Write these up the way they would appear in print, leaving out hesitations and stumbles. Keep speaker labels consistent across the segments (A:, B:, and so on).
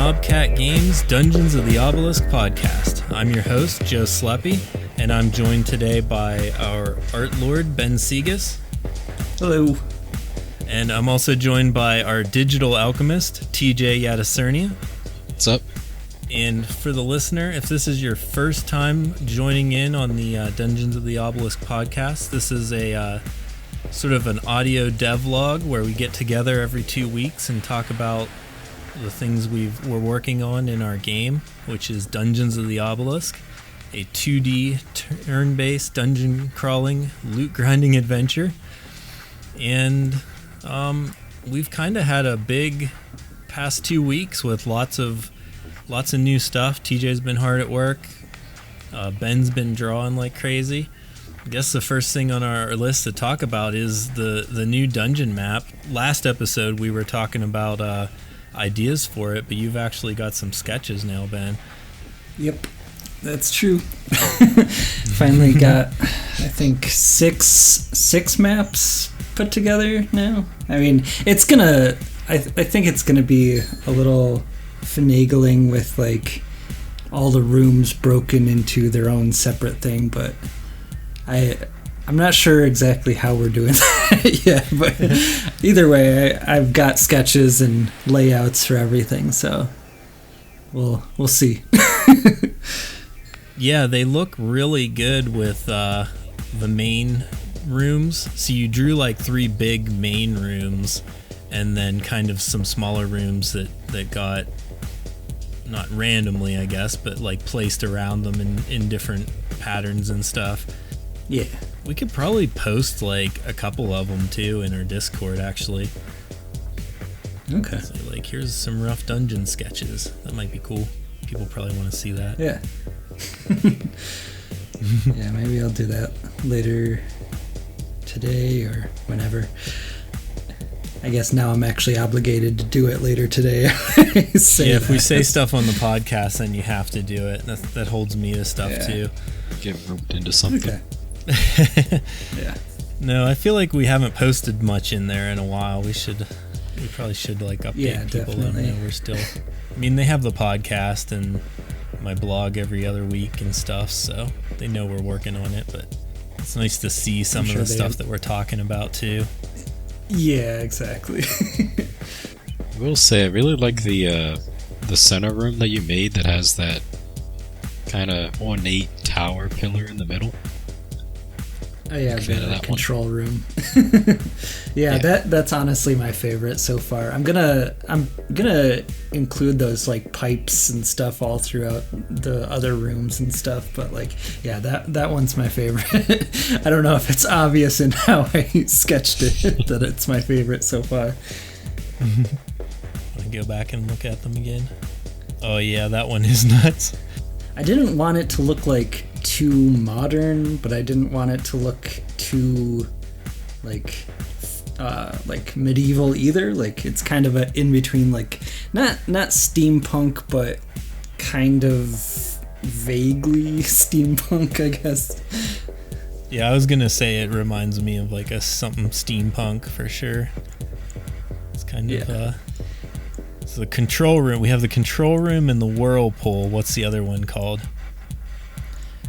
A: Knobcat Games Dungeons of the Obelisk podcast. I'm your host, Joe Sleppy, and I'm joined today by our art lord, Ben Segas.
B: Hello.
A: And I'm also joined by our digital alchemist, TJ Yadacernia.
C: What's up?
A: And for the listener, if this is your first time joining in on the Dungeons of the Obelisk podcast, this is a sort of an audio devlog where we get together every 2 weeks and talk about the things we're working on in our game, which is Dungeons of the Obelisk, a 2D turn-based dungeon crawling, loot grinding adventure. And we've kind of had a big past 2 weeks with lots of new stuff. TJ's been hard at work. Ben's been drawing like crazy. I guess the first thing on our list to talk about is the new dungeon map. Last episode we were talking about ideas for it, but you've actually got some sketches now, Ben.
B: Yep, that's true. Finally got, I think, six maps put together now. I mean, it's gonna. I think it's gonna be a little finagling with like all the rooms broken into their own separate thing, but I'm not sure exactly how we're doing that yet, but either way, I've got sketches and layouts for everything, so we'll see.
A: Yeah, they look really good with the main rooms. So you drew like 3 big main rooms and then kind of some smaller rooms that got, not randomly I guess, but like placed around them in different patterns and stuff.
B: Yeah.
A: We could probably post like a couple of them too in our Discord actually.
B: Okay.
A: So like, here's some rough dungeon sketches. That might be cool. People probably want to see that.
B: Yeah. Yeah, maybe I'll do that later today or whenever. I guess now I'm actually obligated to do it later today.
A: If we say stuff on the podcast, then you have to do it. That holds me to stuff too.
C: Get roped into something.
B: Okay. Yeah.
A: No, I feel like we haven't posted much in there in a while. We probably should like update people. Let them know we're still. I mean, they have the podcast and my blog every other week and stuff, so they know we're working on it. But it's nice to see some of the stuff that we're talking about too.
B: Yeah, exactly.
C: I will say I really like the center room that you made that has that kind of ornate tower pillar in the middle.
B: Oh yeah, the control room. yeah, that's honestly my favorite so far. I'm gonna include those like pipes and stuff all throughout the other rooms and stuff. But like, yeah, that one's my favorite. I don't know if it's obvious in how I sketched it that it's my favorite so far.
A: Want to go back and look at them again? Oh yeah, that one is nuts.
B: I didn't want it to look like too modern, but I didn't want it to look too like medieval either. Like it's kind of a in between, like not steampunk, but kind of vaguely steampunk, I guess.
A: Yeah, I was gonna say it reminds me of like something steampunk for sure. It's kind of so the control room. We have the control room and the whirlpool. What's the other one called?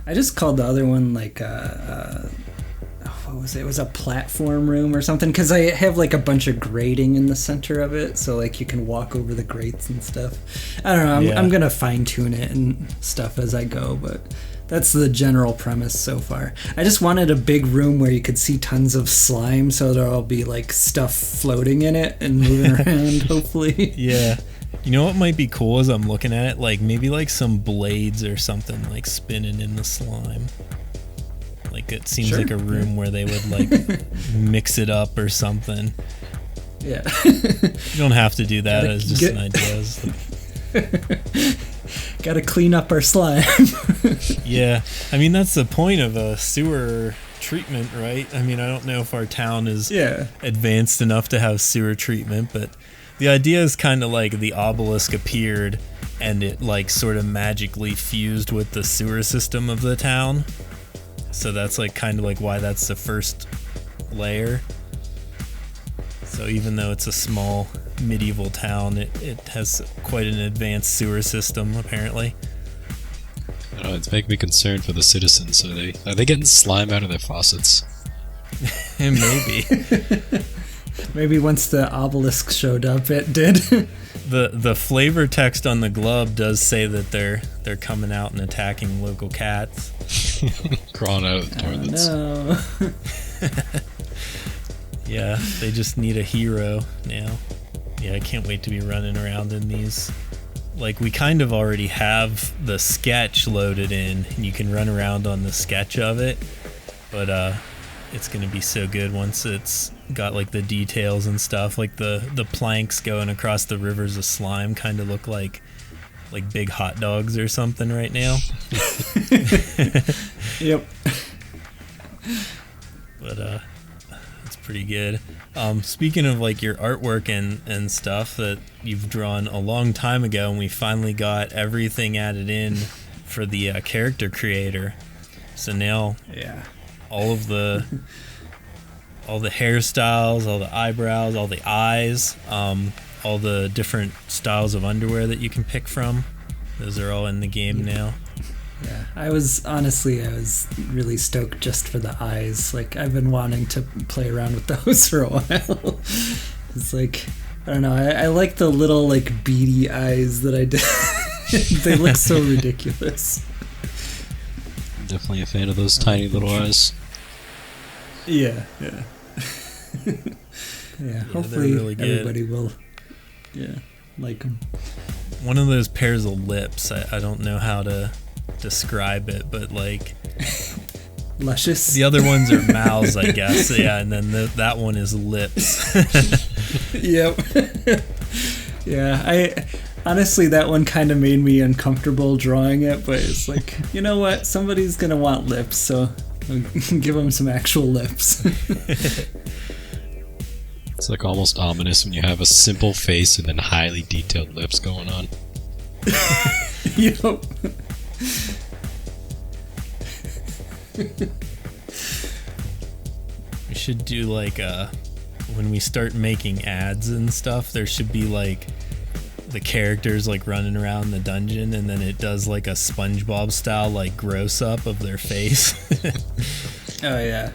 B: I just called the other one like what was it? It was a platform room or something, because I have like a bunch of grating in the center of it, so like you can walk over the grates and stuff. I don't know. I'm gonna fine tune it and stuff as I go, but that's the general premise so far. I just wanted a big room where you could see tons of slime, so there'll be like stuff floating in it and moving around, hopefully.
A: Yeah. You know what might be cool as I'm looking at it? Like maybe like some blades or something like spinning in the slime. Like it seems like a room where they would like mix it up or something.
B: Yeah.
A: You don't have to do that as just an idea.
B: Gotta clean up our slime.
A: Yeah. I mean, that's the point of a sewer treatment, right? I mean, I don't know if our town is advanced enough to have sewer treatment, but the idea is kind of like the obelisk appeared and it like sort of magically fused with the sewer system of the town. So that's like kind of like why that's the first layer. So even though it's a small medieval town. It has quite an advanced sewer system, apparently.
C: I don't know, it's making me concerned for the citizens. Are they getting slime out of their faucets?
A: Maybe.
B: Maybe once the obelisk showed up, it did.
A: The flavor text on the glove does say that they're coming out and attacking local cats.
C: Crawling out of the toilets.
B: No.
A: Yeah, they just need a hero now. Yeah, I can't wait to be running around in these. Like, we kind of already have the sketch loaded in, and you can run around on the sketch of it. But it's going to be so good once it's got, like, the details and stuff. Like, the planks going across the rivers of slime kind of look like big hot dogs or something right now.
B: Yep.
A: But it's pretty good. Speaking of like your artwork and stuff that you've drawn a long time ago, and we finally got everything added in for the character creator. So now,
B: Yeah.
A: all the hairstyles, all the eyebrows, all the eyes, all the different styles of underwear that you can pick from, those are all in the game now.
B: Yeah, I was really stoked just for the eyes. Like, I've been wanting to play around with those for a while. It's like, I don't know, I like the little, like, beady eyes that I did. They look so ridiculous.
C: I'm definitely a fan of those tiny little eyes.
B: Yeah. Hopefully
A: really good.
B: everybody will, like them.
A: One of those pairs of lips, I don't know how to describe it, but like
B: Luscious.
A: the other ones are mouths, I guess. Yeah, and then that one is lips.
B: Yep. Yeah, I honestly, that one kind of made me uncomfortable drawing it, but it's like, you know what, somebody's gonna want lips, so I'll give them some actual lips.
C: It's like almost ominous when you have a simple face and then highly detailed lips going on.
B: Yep.
A: We should do like when we start making ads and stuff, there should be like the characters like running around the dungeon, and then it does like a SpongeBob style like gross up of their face.
B: Oh yeah,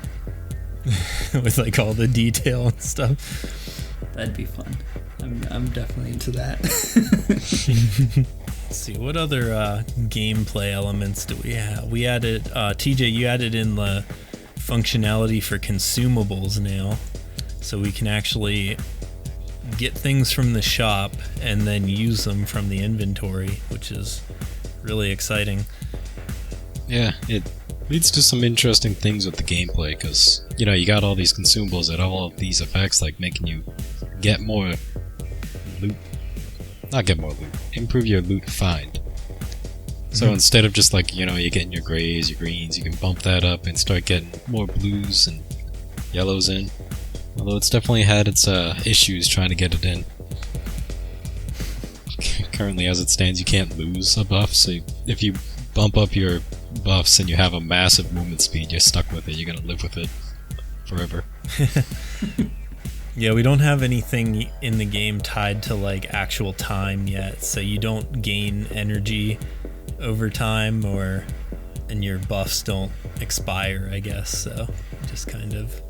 A: with like all the detail and stuff.
B: that'd be fun. I'm definitely into that.
A: Let's see, what other gameplay elements do we have? We added, TJ, you added in the functionality for consumables now, so we can actually get things from the shop and then use them from the inventory, which is really exciting.
C: Yeah, it leads to some interesting things with the gameplay, because, you know, you got all these consumables that have all of these effects, like making you get more loot. Not get more loot. Improve your loot find. So instead of just like, you know, you're getting your grays, your greens, you can bump that up and start getting more blues and yellows in. Although it's definitely had its issues trying to get it in. Currently, as it stands, you can't lose a buff, so if you bump up your buffs and you have a massive movement speed, you're stuck with it. You're gonna live with it forever.
A: Yeah, we don't have anything in the game tied to like actual time yet, so you don't gain energy over time, and your buffs don't expire, I guess. So you just kind of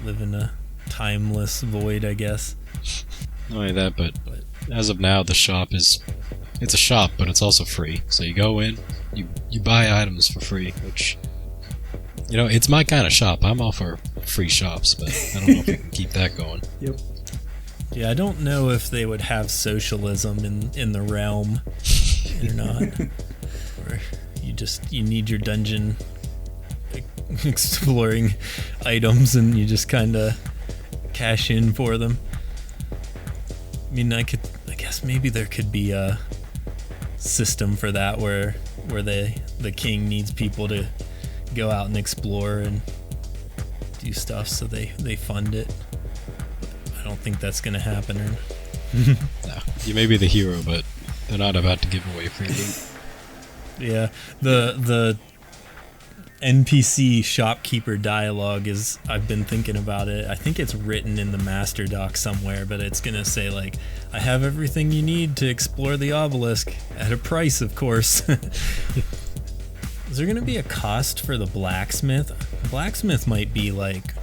A: live in a timeless void, I guess.
C: Not only that, but as of now, the shop it's a shop, but it's also free. So you go in, you buy items for free, which, you know, it's my kind of shop. I'm all for free shops, but I don't know if we can keep that going.
B: Yep.
A: Yeah, I don't know if they would have socialism in the realm or not. Or you need your dungeon exploring items and you just kind of cash in for them. I mean, I guess maybe there could be a system for that where the king needs people to go out and explore and do stuff, so they fund it. I don't think that's gonna happen.
C: No, you may be the hero, but they're not about to give away free loot.
A: Yeah, the NPC shopkeeper dialogue is, I've been thinking about it. I think it's written in the master doc somewhere, but it's gonna say like, I have everything you need to explore the obelisk at a price, of course. Is there gonna be a cost for the blacksmith? Blacksmith might be like,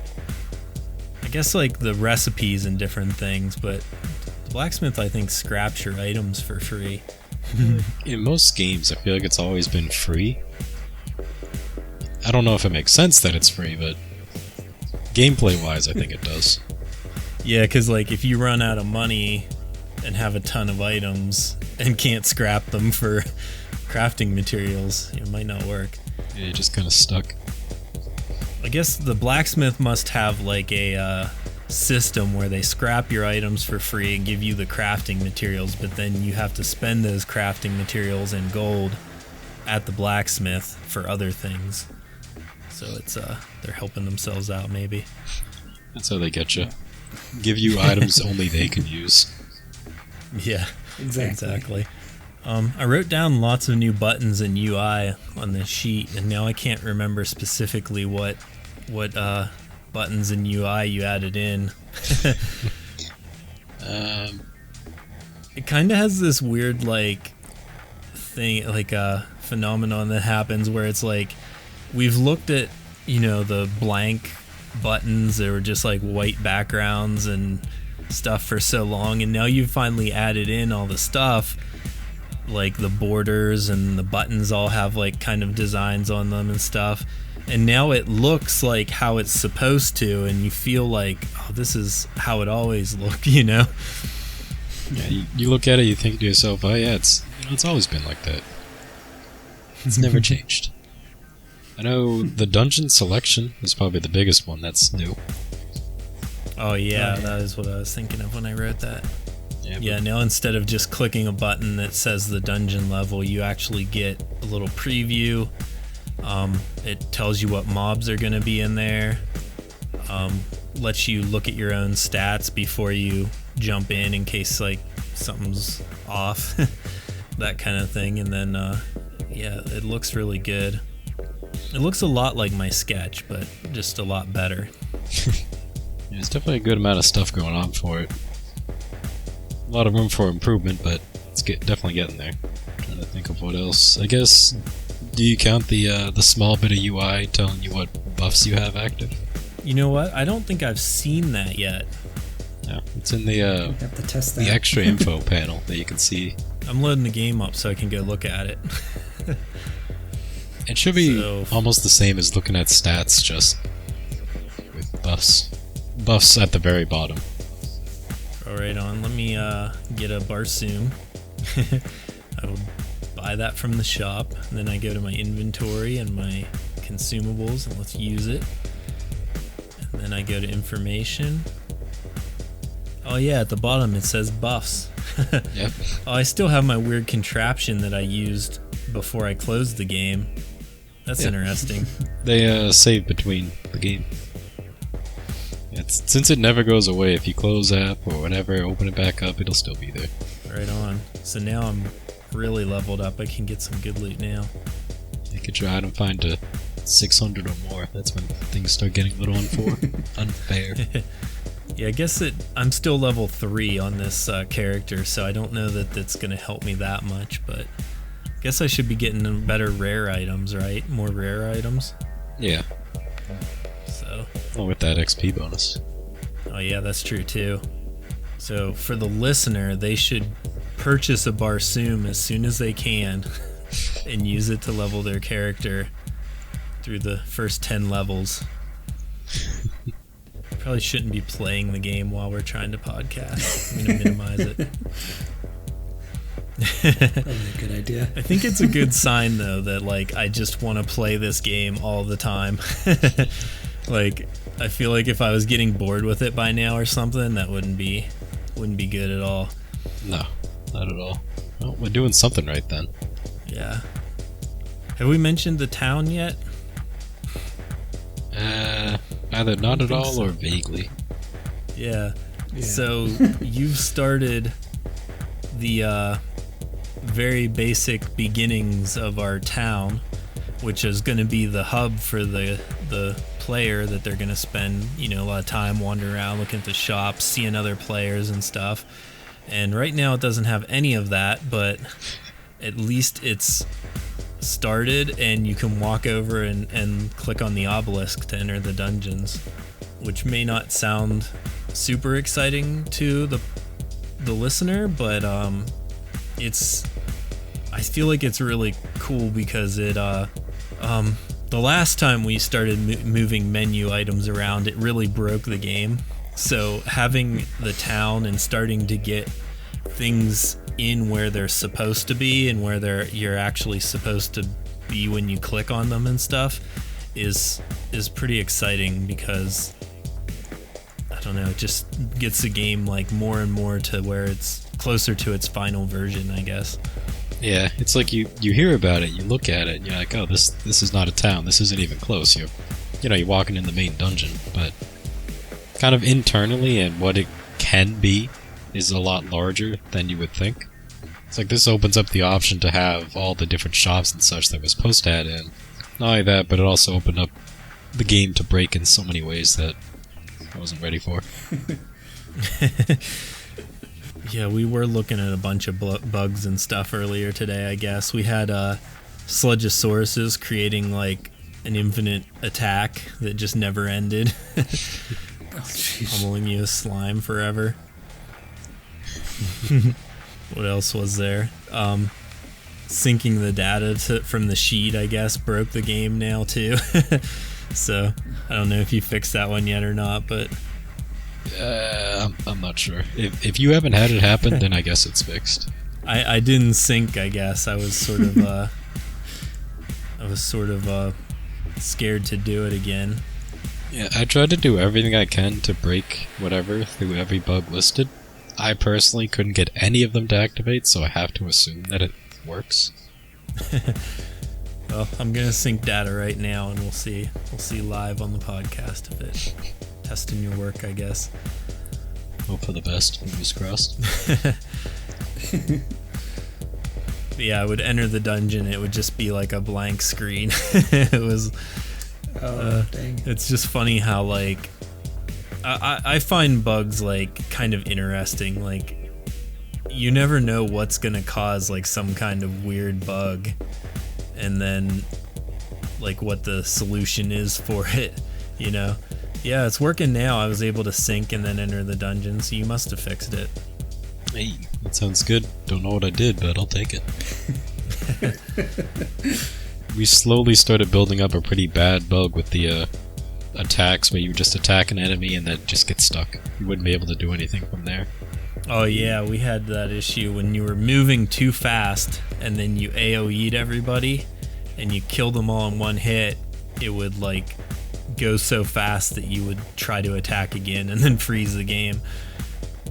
A: I guess like the recipes and different things, but the blacksmith I think scraps your items for free.
C: In most games, I feel like it's always been free. I don't know if it makes sense that it's free, but gameplay-wise, I think it does.
A: Yeah, because like if you run out of money and have a ton of items and can't scrap them for crafting materials, it might not work.
C: Yeah, you're just kind of stuck.
A: I guess the blacksmith must have like a system where they scrap your items for free and give you the crafting materials, but then you have to spend those crafting materials in gold at the blacksmith for other things. So it's they're helping themselves out, maybe.
C: That's how they get you. Give you items only they can use.
A: Yeah,
B: Exactly.
A: I wrote down lots of new buttons and UI on this sheet, and now I can't remember specifically what buttons and UI you added in. It kind of has this weird like thing, like a phenomenon that happens where it's like we've looked at, you know, the blank buttons that were just like white backgrounds and stuff for so long, and now you've finally added in all the stuff, like the borders and the buttons all have like kind of designs on them and stuff, and now it looks like how it's supposed to, and you feel like, oh, this is how it always looked, you know?
C: Yeah, you look at it, you think to yourself, oh yeah, it's always been like that. It's never changed. I know the dungeon selection is probably the biggest one that's new.
A: Oh yeah, that is what I was thinking of when I wrote that. Yeah, now instead of just clicking a button that says the dungeon level, you actually get a little preview. It tells you what mobs are going to be in there. Lets you look at your own stats before you jump in case like something's off. That kind of thing. And then, yeah, it looks really good. It looks a lot like my sketch, but just a lot better.
C: There's definitely a good amount of stuff going on for it. A lot of room for improvement, but it's definitely getting there. Trying to think of what else. I guess, do you count the small bit of UI telling you what buffs you have active?
A: You know what? I don't think I've seen that yet.
C: Yeah, it's in
B: We have to test that.
C: the extra info panel that you can see.
A: I'm loading the game up so I can go look at it.
C: It should be almost the same as looking at stats, just with buffs. Buffs at the very bottom.
A: All right, on. Let me get a Barsoom. I will buy that from the shop. And then I go to my inventory and my consumables, and let's use it. And then I go to information. Oh yeah, at the bottom it says buffs.
C: Yep.
A: Oh, I still have my weird contraption that I used before I closed the game. That's interesting.
C: They save between the game. Since it never goes away, if you close app or whenever, open it back up, it'll still be there.
A: Right on. So now I'm really leveled up. I can get some good loot now.
C: You get your item find to 600 or more. That's when things start getting a little unfair.
A: Yeah, I guess I'm still level 3 on this character, so I don't know that that's going to help me that much, but I guess I should be getting better rare items, right? More rare items?
C: Yeah.
A: So.
C: Well, with that XP bonus.
A: Oh yeah, that's true too. So for the listener, they should purchase a Barsoom as soon as they can and use it to level their character through the first 10 levels. Probably shouldn't be playing the game while we're trying to podcast. I'm going to minimize it.
B: Probably a good idea.
A: I think it's a good sign though that like I just want to play this game all the time. Like I feel like if I was getting bored with it by now or something, that wouldn't be good at all.
C: No, not at all. Well, we're doing something right then.
A: Yeah. Have we mentioned the town yet?
C: Either not at all or vaguely.
A: Yeah. So you've started the very basic beginnings of our town, which is going to be the hub for the player that they're going to spend, a lot of time wandering around, looking at the shops, seeing other players and stuff. And right now it doesn't have any of that, but at least it's started, and you can walk over and click on the obelisk to enter the dungeons, which may not sound super exciting to the listener, but I feel like it's really cool because it the last time we started moving menu items around, it really broke the game. So having the town and starting to get things in where they're supposed to be and where you're actually supposed to be when you click on them and stuff is pretty exciting, because I don't know, it just gets the game like more and more to where it's closer to its final version, I guess.
C: Yeah, it's like you hear about it, you look at it, and you're like, oh, this is not a town, this isn't even close. You're walking in the main dungeon, but kind of internally and what it can be is a lot larger than you would think. It's like this opens up the option to have all the different shops and such that was supposed to add in. Not only that, but it also opened up the game to break in so many ways that I wasn't ready for.
A: Yeah, we were looking at a bunch of bugs and stuff earlier today, I guess. We had Sludgesauruses creating like an infinite attack that just never ended. Pummeling you with slime forever. What else was there? Syncing the data from the sheet, I guess, broke the game now too. So I don't know if you fixed that one yet or not, but
C: I'm not sure. If you haven't had it happen, then I guess it's fixed.
A: I didn't sync, I guess. I was sort of scared to do it again.
C: Yeah, I tried to do everything I can to break whatever through every bug listed. I personally couldn't get any of them to activate, so I have to assume that it works.
A: Well, I'm gonna sync data right now, and we'll see live on the podcast if it testing your work, I guess.
C: Hope for the best. Fingers crossed.
A: Yeah, I would enter the dungeon. It would just be like a blank screen. It was.
B: Dang.
A: It's just funny how like I find bugs like kind of interesting. Like you never know what's gonna cause like some kind of weird bug, and then like what the solution is for it. Yeah, it's working now. I was able to sync and then enter the dungeon, so you must have fixed it.
C: Hey, that sounds good. Don't know what I did, but I'll take it. We slowly started building up a pretty bad bug with the attacks where you just attack an enemy and then just get stuck. You wouldn't be able to do anything from there.
A: Oh yeah, we had that issue when you were moving too fast and then you AoE'd everybody and you killed them all in one hit. It would like go so fast that you would try to attack again and then freeze the game.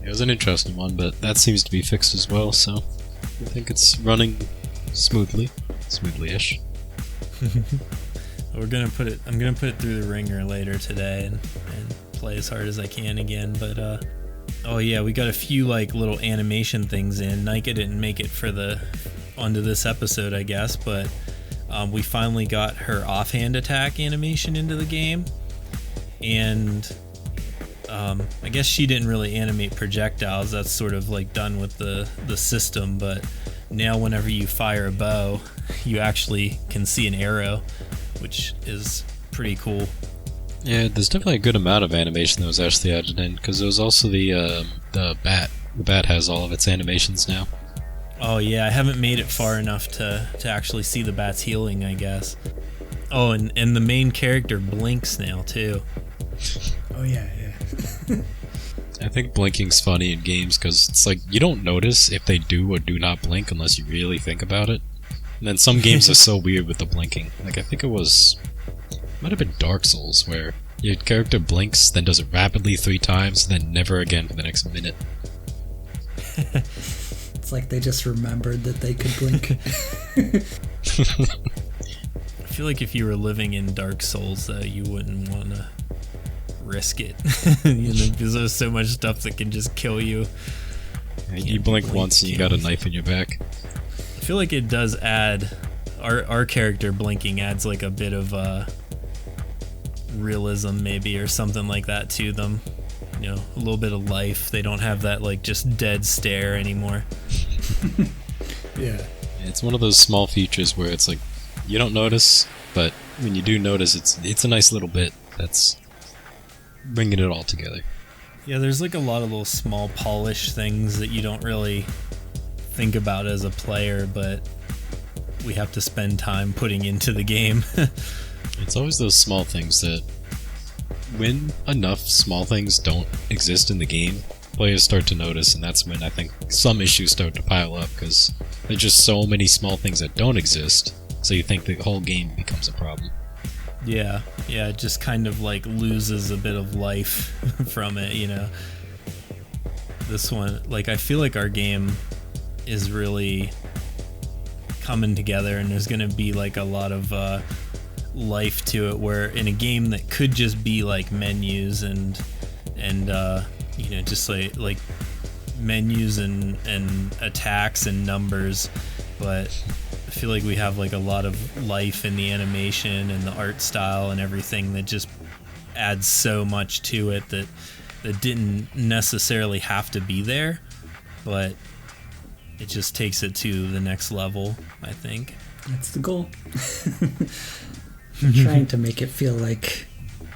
C: It was an interesting one, but that seems to be fixed as well, so I think it's running smoothly-ish.
A: I'm gonna put it through the ringer later today and play as hard as I can again. But oh yeah, we got a few like little animation things in. Nika didn't make it onto this episode, I guess, but we finally got her offhand attack animation into the game, and I guess she didn't really animate projectiles. That's sort of like done with the system, but now whenever you fire a bow, you actually can see an arrow, which is pretty cool.
C: Yeah, there's definitely a good amount of animation that was actually added in, because there was also the bat. The bat has all of its animations now.
A: Oh yeah, I haven't made it far enough to actually see the bat's healing, I guess. Oh, and the main character blinks now too.
B: Oh yeah.
C: I think blinking's funny in games because it's like you don't notice if they do or do not blink unless you really think about it. And then some games are so weird with the blinking. Like I think it might have been Dark Souls, where your character blinks, then does it rapidly 3 times, then never again for the next minute.
B: It's like they just remembered that they could blink.
A: I feel like if you were living in Dark Souls, though, you wouldn't want to risk it. Because there's so much stuff that can just kill you.
C: Yeah, you blink once and you got a knife in your back.
A: I feel like it does add our character blinking adds like a bit of realism maybe, or something like that to them. You know, a little bit of life. They don't have that like just dead stare anymore.
B: Yeah.
C: It's one of those small features where it's like you don't notice, but when you do notice, it's a nice little bit that's bringing it all together.
A: Yeah, there's like a lot of little small polish things that you don't really think about as a player, but we have to spend time putting into the game.
C: It's always those small things that, when enough small things don't exist in the game, players start to notice, and that's when I think some issues start to pile up, because there's just so many small things that don't exist, so you think the whole game becomes a problem.
A: Yeah, it just kind of like loses a bit of life from it, you know. This one, like, I feel like our game is really coming together, and there's gonna be like a lot of life to it, where in a game that could just be like menus and you know, just like menus and attacks and numbers, but I feel like we have like a lot of life in the animation and the art style and everything that just adds so much to it that didn't necessarily have to be there, but it just takes it to the next level, I think.
B: That's the goal. We're trying to make it feel like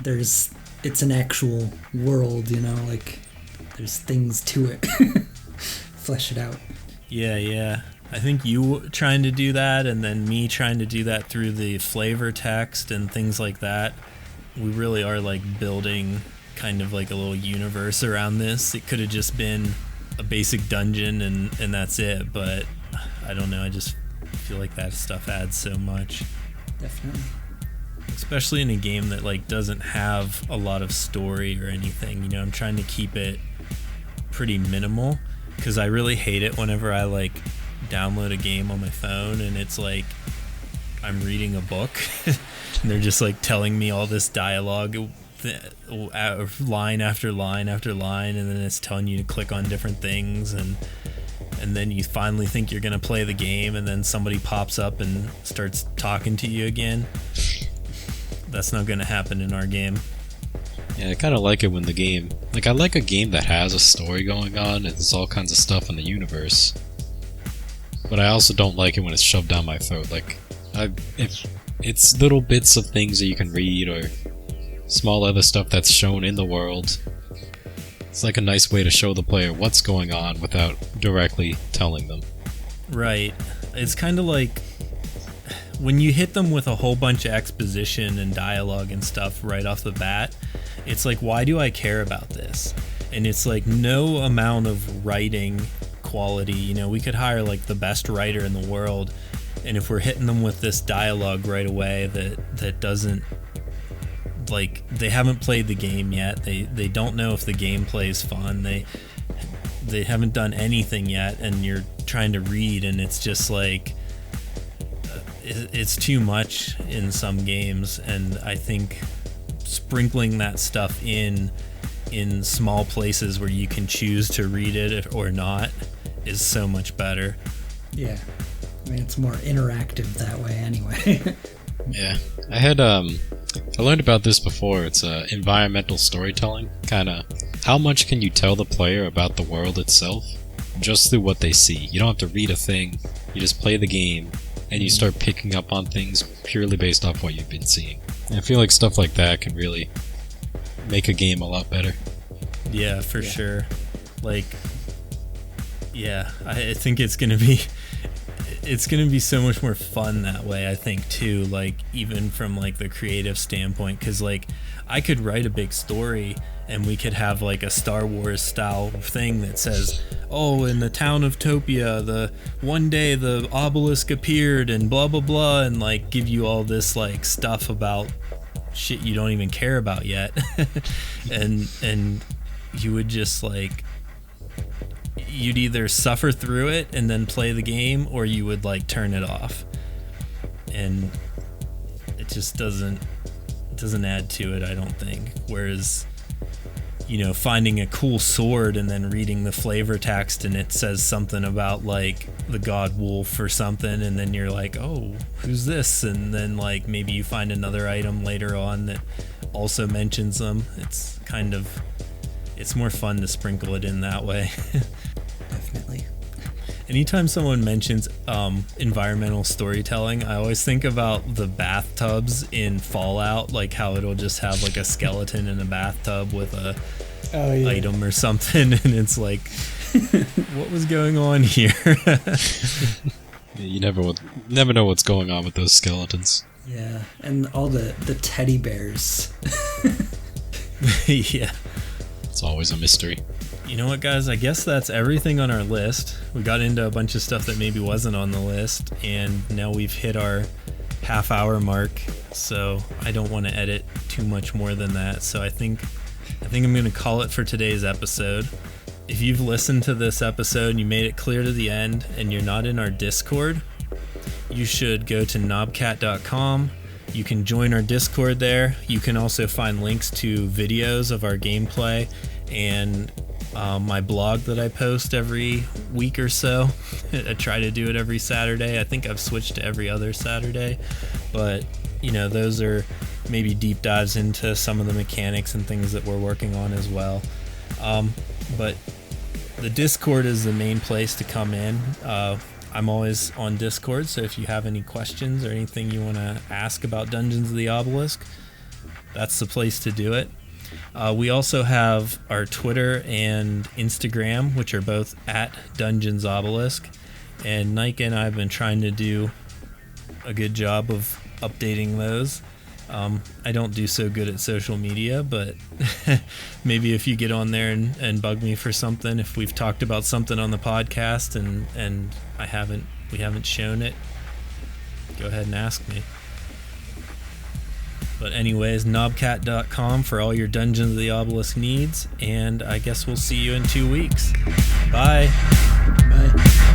B: it's an actual world, you know, like there's things to it. Flesh it out.
A: Yeah. I think you trying to do that, and then me trying to do that through the flavor text and things like that. We really are like building kind of like a little universe around this. It could have just been a basic dungeon and that's it, but I don't know, I just feel like that stuff adds so much.
B: Definitely.
A: Especially in a game that like doesn't have a lot of story or anything, you know. I'm trying to keep it pretty minimal, because I really hate it whenever I like download a game on my phone and it's like I'm reading a book and they're just like telling me all this dialogue, line after line after line, and then it's telling you to click on different things, and then you finally think you're gonna play the game, and then somebody pops up and starts talking to you again. That's not gonna happen in our game.
C: Yeah, I kind of like it when the game... Like, I like a game that has a story going on, and there's all kinds of stuff in the universe. But I also don't like it when it's shoved down my throat. Like, if it's little bits of things that you can read, or small other stuff that's shown in the world, it's like a nice way to show the player what's going on without directly telling them.
A: Right. It's kind of like when you hit them with a whole bunch of exposition and dialogue and stuff right off the bat, it's like, why do I care about this? And it's like no amount of writing quality, you know, we could hire like the best writer in the world, and if we're hitting them with this dialogue right away that doesn't, like, they haven't played the game yet, they don't know if the gameplay is fun, they haven't done anything yet, and you're trying to read, and it's just like it's too much in some games. And I think sprinkling that stuff in small places where you can choose to read it or not is so much better.
B: Yeah, I mean, it's more interactive that way anyway.
C: Yeah, I learned about this before. It's environmental storytelling. Kind of, how much can you tell the player about the world itself just through what they see? You don't have to read a thing. You just play the game, and you start picking up on things purely based off what you've been seeing. And I feel like stuff like that can really make a game a lot better.
A: Yeah, for sure. Like, yeah, I think it's gonna be so much more fun that way, I think, too, like, even from like the creative standpoint, because like I could write a big story and we could have like a Star Wars style thing that says, oh, in the town of Topia, one day the obelisk appeared and blah blah blah, and like give you all this like stuff about shit you don't even care about yet. and you would just like, you'd either suffer through it and then play the game, or you would like turn it off, and it just doesn't add to it, I don't think. Whereas finding a cool sword and then reading the flavor text and it says something about like the god wolf or something, and then you're like, oh, who's this? And then like maybe you find another item later on that also mentions them. It's more fun to sprinkle it in that way.
B: Definitely.
A: Anytime someone mentions environmental storytelling, I always think about the bathtubs in Fallout, like how it'll just have like a skeleton in a bathtub with a item or something, and it's like, what was going on here?
C: You never know what's going on with those skeletons.
B: Yeah, and all the teddy bears.
A: Yeah.
C: It's always a mystery.
A: You know what, guys? I guess that's everything on our list. We got into a bunch of stuff that maybe wasn't on the list, and now we've hit our half-hour mark, so I don't want to edit too much more than that. So I think I'm going to call it for today's episode. If you've listened to this episode and you made it clear to the end and you're not in our Discord, you should go to knobcat.com. You can join our Discord there. You can also find links to videos of our gameplay and my blog that I post every week or so. I try to do it every Saturday. I think I've switched to every other Saturday, but those are maybe deep dives into some of the mechanics and things that we're working on as well. But the Discord is the main place to come in. I'm always on Discord, so if you have any questions or anything you want to ask about Dungeons of the Obelisk, that's the place to do it. We also have our Twitter and Instagram, which are both at Dungeons Obelisk, and Nike and I have been trying to do a good job of updating those. I don't do so good at social media, but maybe if you get on there and bug me for something, if we've talked about something on the podcast and we haven't shown it, go ahead and ask me. But anyways, knobcat.com for all your Dungeons of the Obelisk needs, and I guess we'll see you in 2 weeks. Bye.
B: Bye.